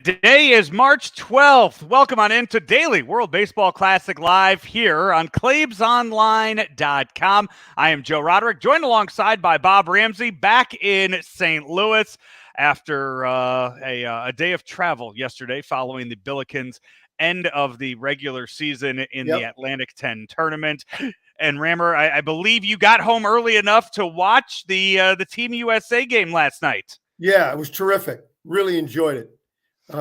Today is March 12th. Welcome on into Daily World Baseball Classic Live here on ClaibsOnline.com. I am Joe Roderick, joined alongside by Bob Ramsey, back in St. Louis after a day of travel yesterday following the Billikens' end of the regular season in the Atlantic 10 tournament. And Rammer, I believe you got home early enough to watch the Team USA game last night. Yeah, it was terrific. Really enjoyed it. It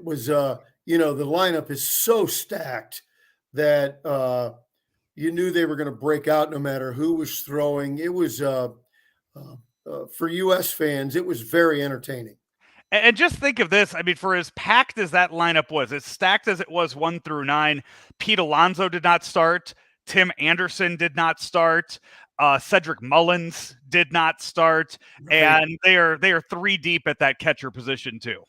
was, the lineup is so stacked that you knew they were going to break out no matter who was throwing. It was, for U.S. fans, it was very entertaining. And just think of this. I mean, for as packed as that lineup was, as stacked as it was 1 through 9, Pete Alonso did not start. Tim Anderson did not start. Cedric Mullins did not start, and they are 3 deep at that catcher position too.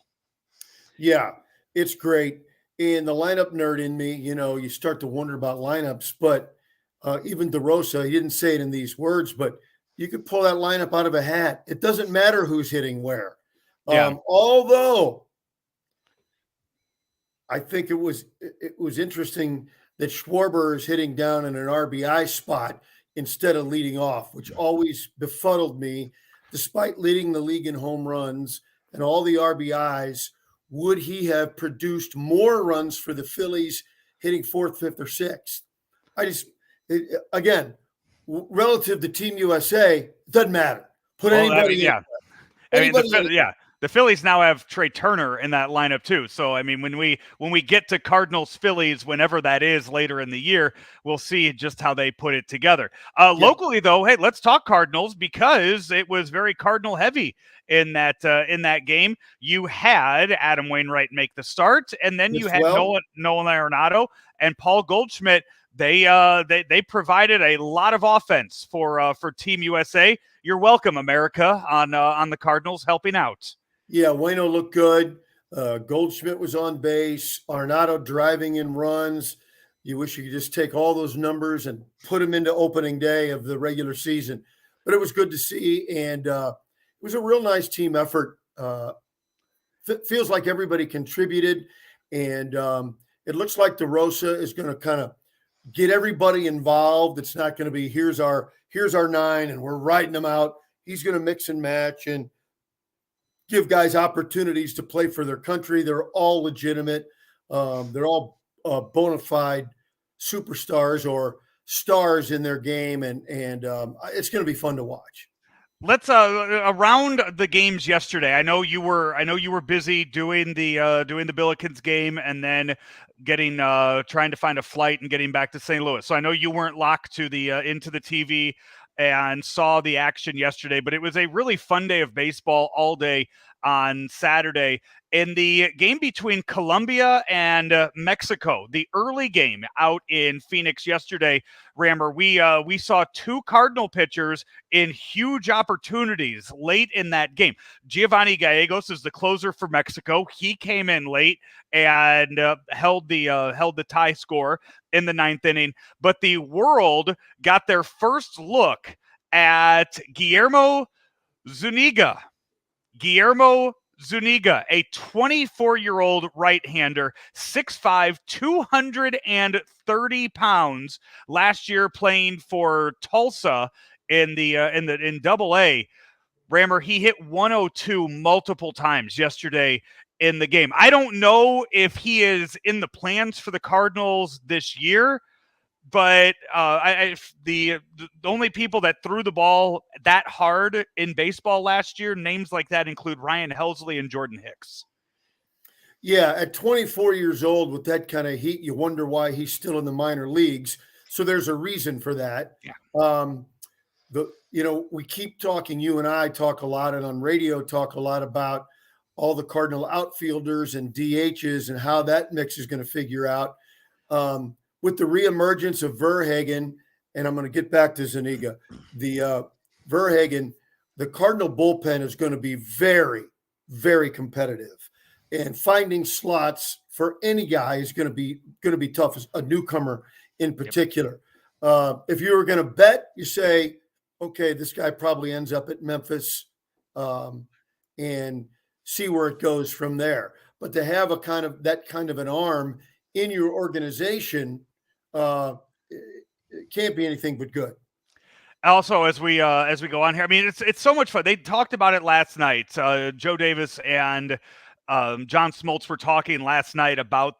Yeah, it's great. And the lineup nerd in me, you start to wonder about lineups, but even DeRosa, he didn't say it in these words, but you could pull that lineup out of a hat. It doesn't matter who's hitting where. Although I think it was interesting that Schwarber is hitting down in an RBI spot instead of leading off, which always befuddled me. Despite leading the league in home runs and all the RBIs, would he have produced more runs for the Phillies hitting 4th, 5th, or 6th? Again, relative to Team USA, it doesn't matter. Put anybody in. The Phillies now have Trey Turner in that lineup too. So I mean, when we get to Cardinals Phillies, whenever that is later in the year, we'll see just how they put it together. Locally though, hey, let's talk Cardinals because it was very Cardinal heavy in that game. You had Adam Wainwright make the start, and then you had Nolan Arenado and Paul Goldschmidt. They provided a lot of offense for Team USA. You're welcome, America, on the Cardinals helping out. Yeah, Waino looked good. Goldschmidt was on base. Arenado driving in runs. You wish you could just take all those numbers and put them into opening day of the regular season. But it was good to see, and it was a real nice team effort. Feels like everybody contributed, and it looks like DeRosa is going to kind of get everybody involved. It's not going to be here's our 9 and we're riding them out. He's going to mix and match and give guys opportunities to play for their country. They're all legitimate. They're all bona fide superstars or stars in their game, and it's going to be fun to watch. Let's around the games yesterday. I know you were busy doing the Billikens game and then getting trying to find a flight and getting back to St. Louis. So I know you weren't locked to the into the TV and saw the action yesterday, but it was a really fun day of baseball all day on Saturday. In the game between Colombia and Mexico, the early game out in Phoenix yesterday, Rammer, we saw 2 Cardinal pitchers in huge opportunities late in that game. Giovanni Gallegos is the closer for Mexico. He came in late and held the tie score in the 9th inning. But the world got their first look at Guillermo Zuniga. A 24-year-old right-hander, 6'5", 230 pounds, last year playing for Tulsa in Double-A. Rammer, he hit 102 multiple times yesterday in the game. I don't know if he is in the plans for the Cardinals this year, but the only people that threw the ball that hard in baseball last year, names like that include Ryan Helsley and Jordan Hicks. Yeah, at 24 years old with that kind of heat, you wonder why he's still in the minor leagues. So there's a reason for that. Yeah. We keep talking, you and I talk a lot, and on radio talk a lot about all the Cardinal outfielders and DHs and how that mix is going to figure out. With the reemergence of Verhagen, and I'm going to get back to Zuniga, the Verhagen, the Cardinal bullpen is going to be very, very competitive, and finding slots for any guy is going to be tough, as a newcomer in particular. If you were going to bet, you say, okay, this guy probably ends up at Memphis, and see where it goes from there. But to have that kind of an arm in your organization, it can't be anything but good. Also, as we go on here, I mean, it's so much fun. They talked about it last night. Joe Davis and John Smoltz were talking last night about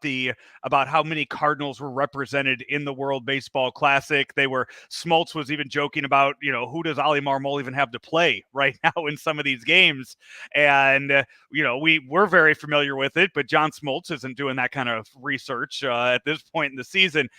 how many Cardinals were represented in the World Baseball Classic. Smoltz was even joking about, who does Ali Marmol even have to play right now in some of these games? And we're very familiar with it, but John Smoltz isn't doing that kind of research at this point in the season.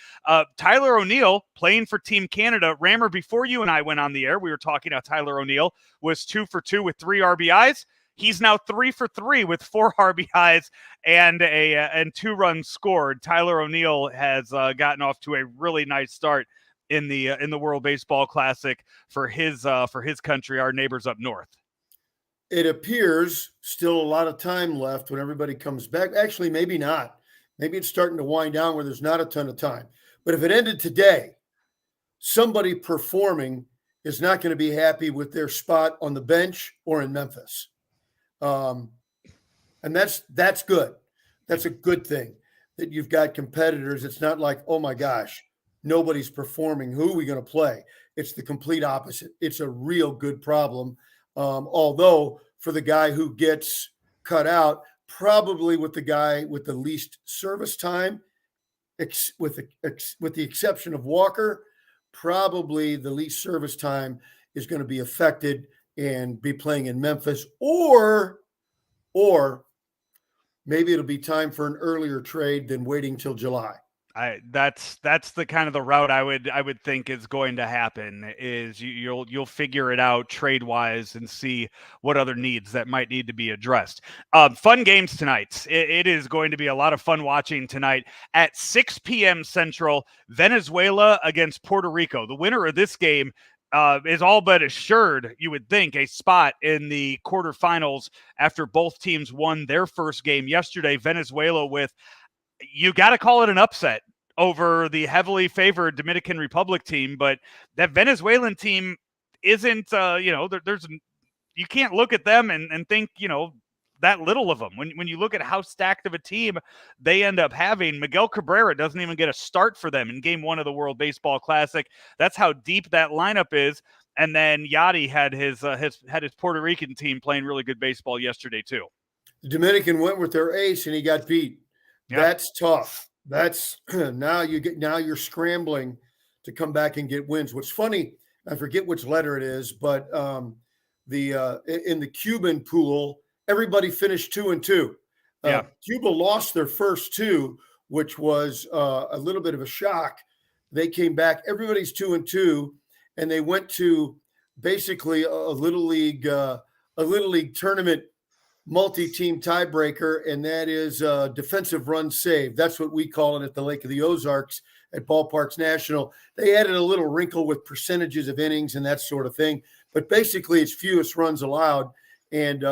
Tyler O'Neill playing for Team Canada. Rammer, before you and I went on the air, we were talking about Tyler O'Neill was 2 for 2 with 3 RBIs. He's now 3 for 3 with 4 RBIs and 2 runs scored. Tyler O'Neill has gotten off to a really nice start in the World Baseball Classic for his country, our neighbors up north. It appears still a lot of time left when everybody comes back. Actually, maybe not. Maybe it's starting to wind down where there's not a ton of time. But if it ended today, somebody performing is not going to be happy with their spot on the bench or in Memphis. And that's good. That's a good thing that you've got competitors. It's not like, oh my gosh, nobody's performing. Who are we going to play? It's the complete opposite. It's a real good problem. Although for the guy who gets cut out, probably with the guy with the least service time, with the exception of Walker, probably the least service time is going to be affected and be playing in Memphis, or maybe it'll be time for an earlier trade than waiting till July. That's the kind of the route I would think is going to happen. Is you'll figure it out trade wise and see what other needs that might need to be addressed. Fun games tonight. It is going to be a lot of fun watching tonight at 6 p.m. Central. Venezuela against Puerto Rico. The winner of this game is all but assured, you would think, a spot in the quarterfinals after both teams won their first game yesterday. Venezuela with, you got to call it an upset over the heavily favored Dominican Republic team, but that Venezuelan team isn't, you can't look at them and think, that little of them. When you look at how stacked of a team they end up having, Miguel Cabrera doesn't even get a start for them in game 1 of the World Baseball Classic. That's how deep that lineup is. And then Yachty had his Puerto Rican team playing really good baseball yesterday too. The Dominican went with their ace and he got beat. Yep. That's tough. That's now you're scrambling to come back and get wins. What's funny, I forget which letter it is, but in the Cuban pool, everybody finished 2-2. Cuba lost their first 2, which was a little bit of a shock. They came back. Everybody's 2-2, and they went to basically a little league tournament multi-team tiebreaker, and that is defensive run save. That's what we call it at the Lake of the Ozarks at Ballparks National. They added a little wrinkle with percentages of innings and that sort of thing, but basically it's fewest runs allowed, and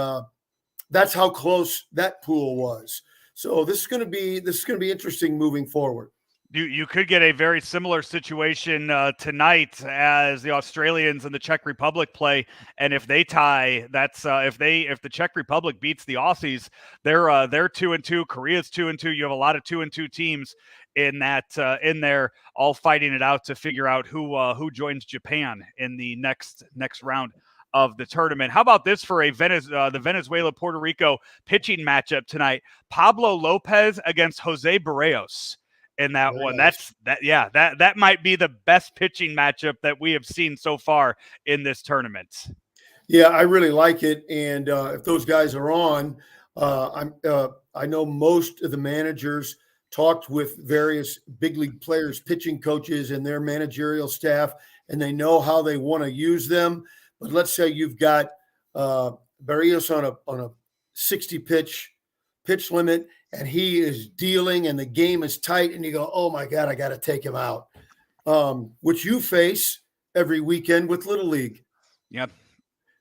that's how close that pool was. So this is going to be interesting moving forward. You could get a very similar situation tonight as the Australians and the Czech Republic play, and if they tie, that's if the Czech Republic beats the Aussies, they're 2-2. Korea's 2-2. You have a lot of 2-2 teams in there, all fighting it out to figure out who joins Japan in the next round of the tournament. How about this for the Venezuela-Puerto Rico pitching matchup tonight? Pablo Lopez against Jose Barrios. In that one, that might be the best pitching matchup that we have seen so far in this tournament. Yeah, I really like it, and if those guys are on, I know most of the managers talked with various big league players, pitching coaches, and their managerial staff, and they know how they want to use them. But let's say you've got Barrios on a 60 pitch limit, and he is dealing and the game is tight, and you go, oh my God, I got to take him out, which you face every weekend with Little League. Yep.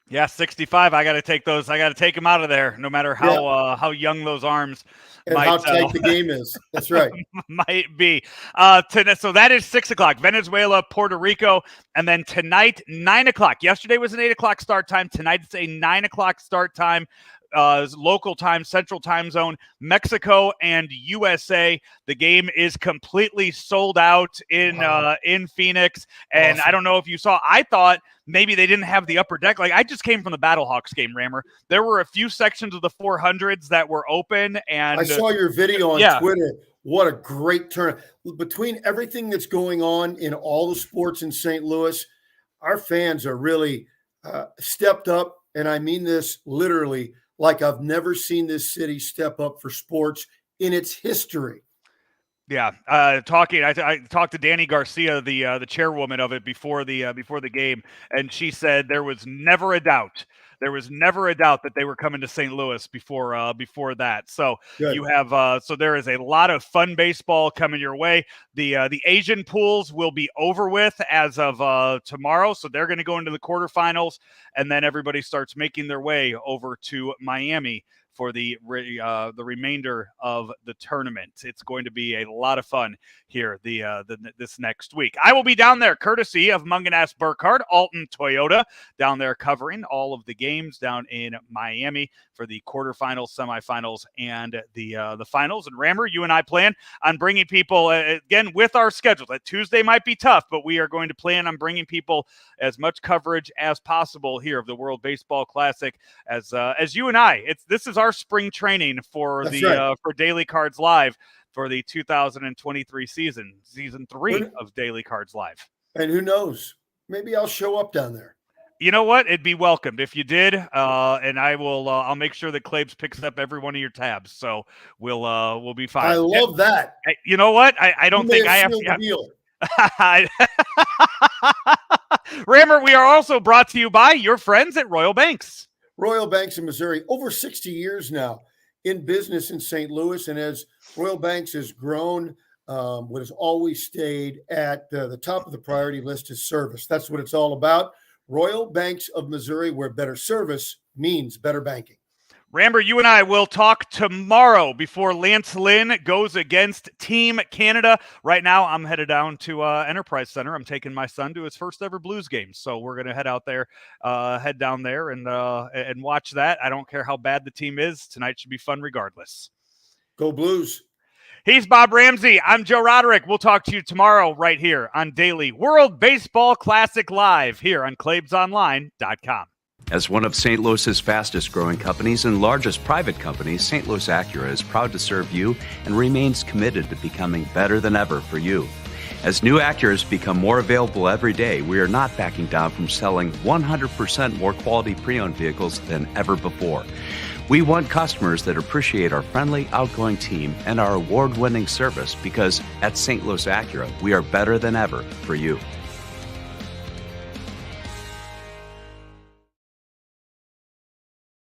Yeah, 65. I got to take those. I got to take him out of there, no matter how young those arms and how tight the game is. That's right. Might be. So that is 6 o'clock. Venezuela, Puerto Rico, and then tonight 9 o'clock. Yesterday was an 8 o'clock start time. Tonight it's a 9 o'clock start time. local time, Central Time Zone, Mexico and USA. The game is completely sold out in Phoenix. And Awesome. I don't know if you saw, I thought maybe they didn't have the upper deck. Like, I just came from the Battlehawks game, Rammer. There were a few sections of the 400s that were open. And I saw your video on yeah. Twitter. What a great turn. Between everything that's going on in all the sports in St. Louis, our fans are really stepped up. And I mean this literally, like I've never seen this city step up for sports in its history. Yeah, I talked to Danny Garcia, the chairwoman of it before the game, and she said there was never a doubt. There was never a doubt that they were coming to St. Louis before that. So Good. you have so there is a lot of fun baseball coming your way. The Asian pools will be over with as of tomorrow, so they're going to go into the quarterfinals, and then everybody starts making their way over to Miami for the remainder of the tournament. It's going to be a lot of fun here this next week. I will be down there courtesy of Munganast Burkhardt, Alton Toyota, down there covering all of the games down in Miami for the quarterfinals, semifinals, and the finals. And Rammer, you and I plan on bringing people, again, with our schedule. That Tuesday might be tough, but we are going to plan on bringing people as much coverage as possible here of the World Baseball Classic as you and I. This is our spring training for for Daily Cards Live for the 2023 season 3 of Daily Cards Live. And who knows? Maybe I'll show up down there. You know what? It'd be welcomed if you did, and I will. I'll make sure that Claibs picks up every one of your tabs, so we'll be fine. I love that. You know what? I don't think I have to. Rammer, we are also brought to you by your friends at Royal Banks. Royal Banks in Missouri, over 60 years now in business in St. Louis. And as Royal Banks has grown, what has always stayed at the top of the priority list is service. That's what it's all about. Royal Banks of Missouri, where better service means better banking. Ramber, you and I will talk tomorrow before Lance Lynn goes against Team Canada. Right now, I'm headed down to Enterprise Center. I'm taking my son to his first ever Blues game. So we're going to head down there and watch that. I don't care how bad the team is. Tonight should be fun regardless. Go Blues. He's Bob Ramsey. I'm Joe Roderick. We'll talk to you tomorrow right here on Daily World Baseball Classic Live here on ClaibsOnline.com. As one of St. Louis's fastest growing companies and largest private companies, St. Louis Acura is proud to serve you and remains committed to becoming better than ever for you. As new Acuras become more available every day, we are not backing down from selling 100% more quality pre-owned vehicles than ever before. We want customers that appreciate our friendly, outgoing team and our award-winning service because at St. Louis Acura, we are better than ever for you.